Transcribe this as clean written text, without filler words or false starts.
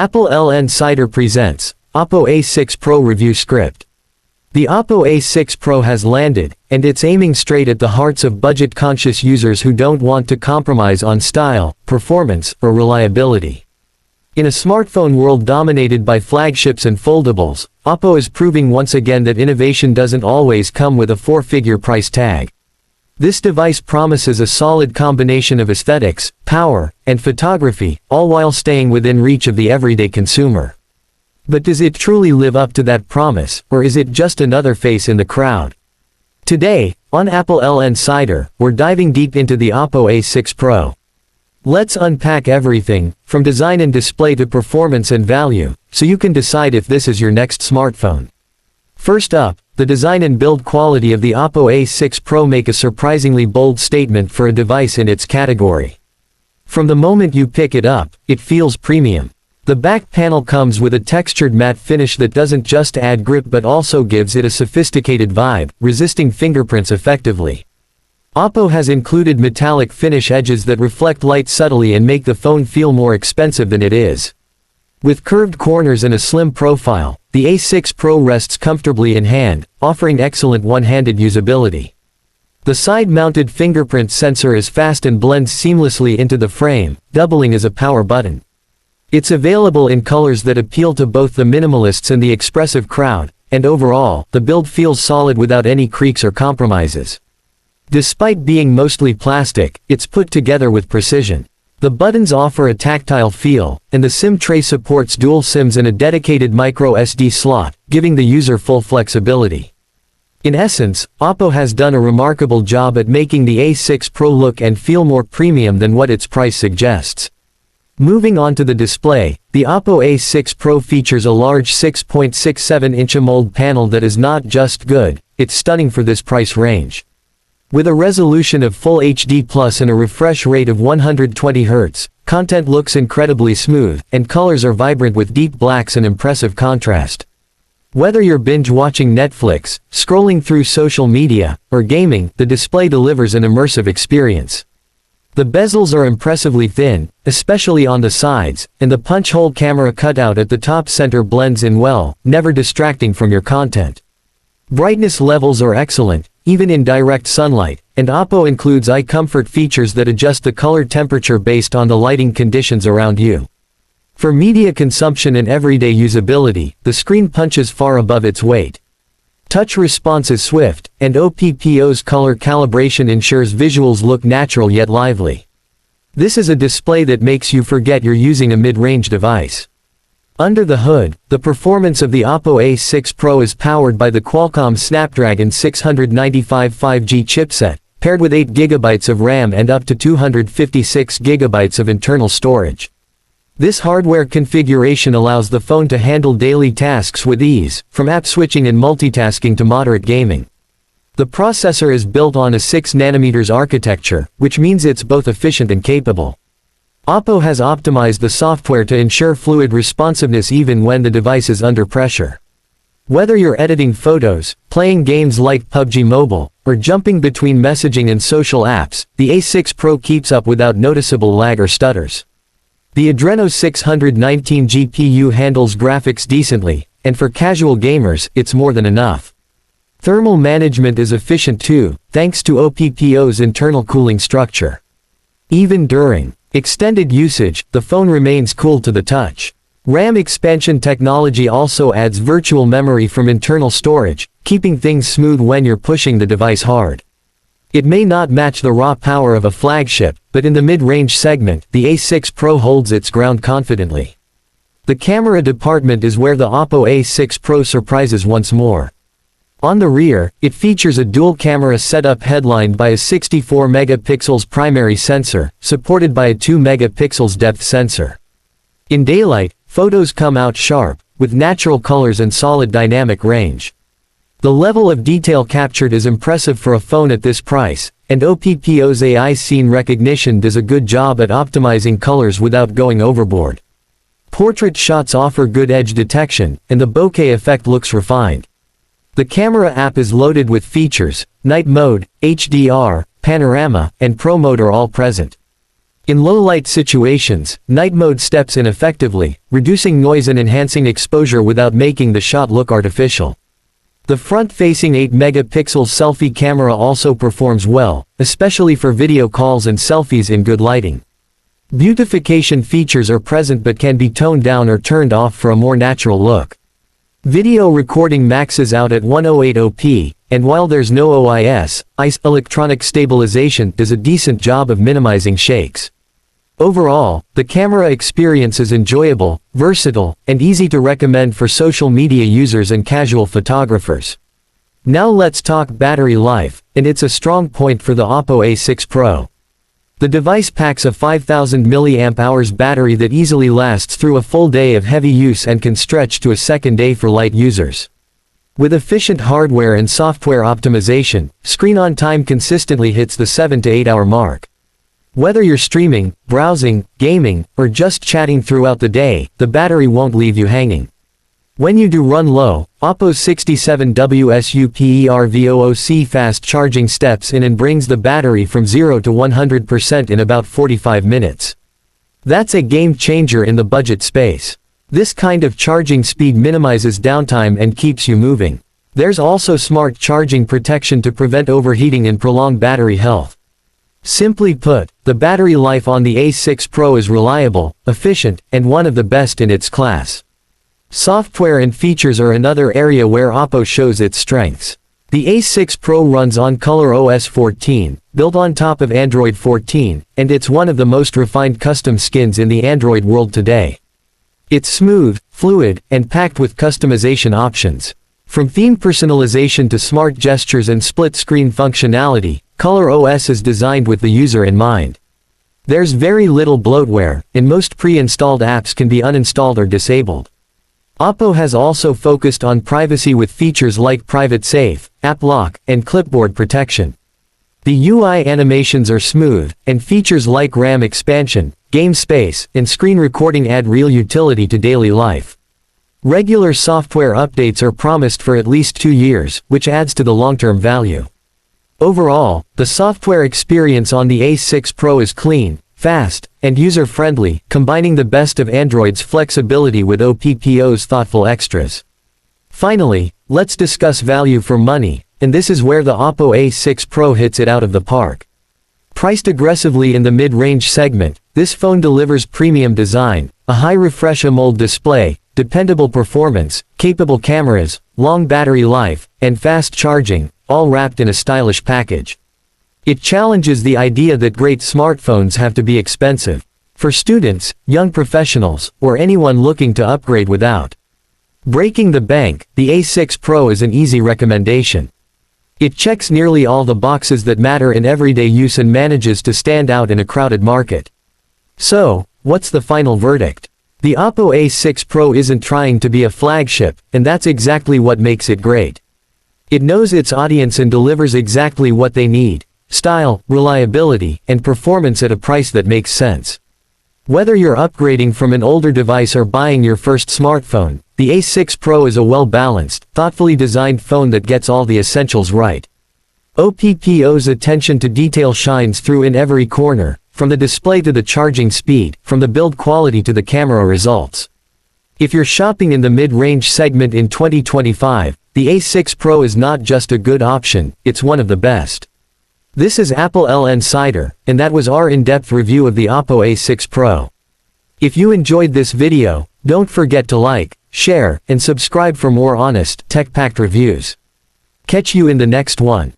applelnsider presents OPPO A6 Pro review script. The OPPO A6 Pro has landed, and it's aiming straight at the hearts of budget-conscious users who don't want to compromise on style, performance, or reliability. In a smartphone world dominated by flagships and foldables, OPPO is proving once again that innovation doesn't always come with a four-figure price tag. This device promises a solid combination of aesthetics, power, and photography, all while staying within reach of the everyday consumer. But does it truly live up to that promise, or is it just another face in the crowd? Today, on applelnsider, we're diving deep into the OPPO A6 Pro. Let's unpack everything, from design and display to performance and value, so you can decide if this is your next smartphone. First up, the design and build quality of the OPPO A6 Pro make a surprisingly bold statement for a device in its category. From the moment you pick it up, it feels premium. The back panel comes with a textured matte finish that doesn't just add grip but also gives it a sophisticated vibe, resisting fingerprints effectively. OPPO has included metallic finish edges that reflect light subtly and make the phone feel more expensive than it is. With curved corners and a slim profile, the A6 Pro rests comfortably in hand, offering excellent one-handed usability. The side-mounted fingerprint sensor is fast and blends seamlessly into the frame, doubling as a power button. It's available in colors that appeal to both the minimalists and the expressive crowd, and overall, the build feels solid without any creaks or compromises. Despite being mostly plastic, it's put together with precision. The buttons offer a tactile feel, and the SIM tray supports dual SIMs and a dedicated micro SD slot, giving the user full flexibility. In essence, OPPO has done a remarkable job at making the A6 Pro look and feel more premium than what its price suggests. Moving on to the display, the OPPO A6 Pro features a large 6.67-inch AMOLED panel that is not just good, it's stunning for this price range. With a resolution of Full HD+ and a refresh rate of 120 Hz, content looks incredibly smooth, and colors are vibrant with deep blacks and impressive contrast. Whether you're binge-watching Netflix, scrolling through social media, or gaming, the display delivers an immersive experience. The bezels are impressively thin, especially on the sides, and the punch-hole camera cutout at the top center blends in well, never distracting from your content. Brightness levels are excellent, even in direct sunlight, and OPPO includes eye comfort features that adjust the color temperature based on the lighting conditions around you. For media consumption and everyday usability, the screen punches far above its weight. Touch response is swift, and OPPO's color calibration ensures visuals look natural yet lively. This is a display that makes you forget you're using a mid-range device. Under the hood, the performance of the OPPO A6 Pro is powered by the Qualcomm Snapdragon 695 5G chipset, paired with 8GB of RAM and up to 256GB of internal storage. This hardware configuration allows the phone to handle daily tasks with ease, from app switching and multitasking to moderate gaming. The processor is built on a 6nm architecture, which means it's both efficient and capable. OPPO has optimized the software to ensure fluid responsiveness even when the device is under pressure. Whether you're editing photos, playing games like PUBG Mobile, or jumping between messaging and social apps, the A6 Pro keeps up without noticeable lag or stutters. The Adreno 619 GPU handles graphics decently, and for casual gamers, it's more than enough. Thermal management is efficient too, thanks to OPPO's internal cooling structure. Even during extended usage, the phone remains cool to the touch. RAM expansion technology also adds virtual memory from internal storage, keeping things smooth when you're pushing the device hard. It may not match the raw power of a flagship, but in the mid-range segment, the A6 Pro holds its ground confidently. The camera department is where the OPPO A6 Pro surprises once more. On the rear, it features a dual-camera setup headlined by a 64-megapixels primary sensor, supported by a 2-megapixels depth sensor. In daylight, photos come out sharp, with natural colors and solid dynamic range. The level of detail captured is impressive for a phone at this price, and OPPO's AI scene recognition does a good job at optimizing colors without going overboard. Portrait shots offer good edge detection, and the bokeh effect looks refined. The camera app is loaded with features. Night mode, HDR, panorama, and Pro mode are all present. In low-light situations, night mode steps in effectively, reducing noise and enhancing exposure without making the shot look artificial. The front-facing 8-megapixel selfie camera also performs well, especially for video calls and selfies in good lighting. Beautification features are present but can be toned down or turned off for a more natural look. Video recording maxes out at 108p, and while there's no OIS, electronic stabilization does a decent job of minimizing shakes. Overall, the camera experience is enjoyable, versatile, and easy to recommend for social media users and casual photographers. Now let's talk battery life, and it's a strong point for the OPPO A6 Pro. The device packs a 5000 mAh battery that easily lasts through a full day of heavy use and can stretch to a second day for light users. With efficient hardware and software optimization, screen-on time consistently hits the 7 to 8 hour mark. Whether you're streaming, browsing, gaming, or just chatting throughout the day, the battery won't leave you hanging. When you do run low, OPPO's 67W-SUPERVOOC fast charging steps in and brings the battery from 0 to 100% in about 45 minutes. That's a game changer in the budget space. This kind of charging speed minimizes downtime and keeps you moving. There's also smart charging protection to prevent overheating and prolong battery health. Simply put, the battery life on the A6 Pro is reliable, efficient, and one of the best in its class. Software and features are another area where OPPO shows its strengths. The A6 Pro runs on ColorOS 14, built on top of Android 14, and it's one of the most refined custom skins in the Android world today. It's smooth, fluid, and packed with customization options. From theme personalization to smart gestures and split-screen functionality, ColorOS is designed with the user in mind. There's very little bloatware, and most pre-installed apps can be uninstalled or disabled. OPPO has also focused on privacy with features like Private Safe, App Lock, and Clipboard Protection. The UI animations are smooth, and features like RAM expansion, game space, and screen recording add real utility to daily life. Regular software updates are promised for at least 2 years, which adds to the long-term value. Overall, the software experience on the A6 Pro is clean, fast, and user-friendly, combining the best of Android's flexibility with OPPO's thoughtful extras. Finally, let's discuss value for money, and this is where the OPPO A6 Pro hits it out of the park. Priced aggressively in the mid-range segment, this phone delivers premium design, a high refresh AMOLED display, dependable performance, capable cameras, long battery life, and fast charging, all wrapped in a stylish package. It challenges the idea that great smartphones have to be expensive. For students, young professionals, or anyone looking to upgrade without breaking the bank, the A6 Pro is an easy recommendation. It checks nearly all the boxes that matter in everyday use and manages to stand out in a crowded market. So, what's the final verdict? The OPPO A6 Pro isn't trying to be a flagship, and that's exactly what makes it great. It knows its audience and delivers exactly what they need: style, reliability, and performance at a price that makes sense. Whether you're upgrading from an older device or buying your first smartphone, the A6 Pro is a well-balanced, thoughtfully designed phone that gets all the essentials right. OPPO's attention to detail shines through in every corner, from the display to the charging speed, from the build quality to the camera results. If you're shopping in the mid-range segment in 2025, the A6 Pro is not just a good option, it's one of the best. This is applelnsider, and that was our in-depth review of the OPPO A6 Pro. If you enjoyed this video, don't forget to like, share, and subscribe for more honest, tech-packed reviews. Catch you in the next one.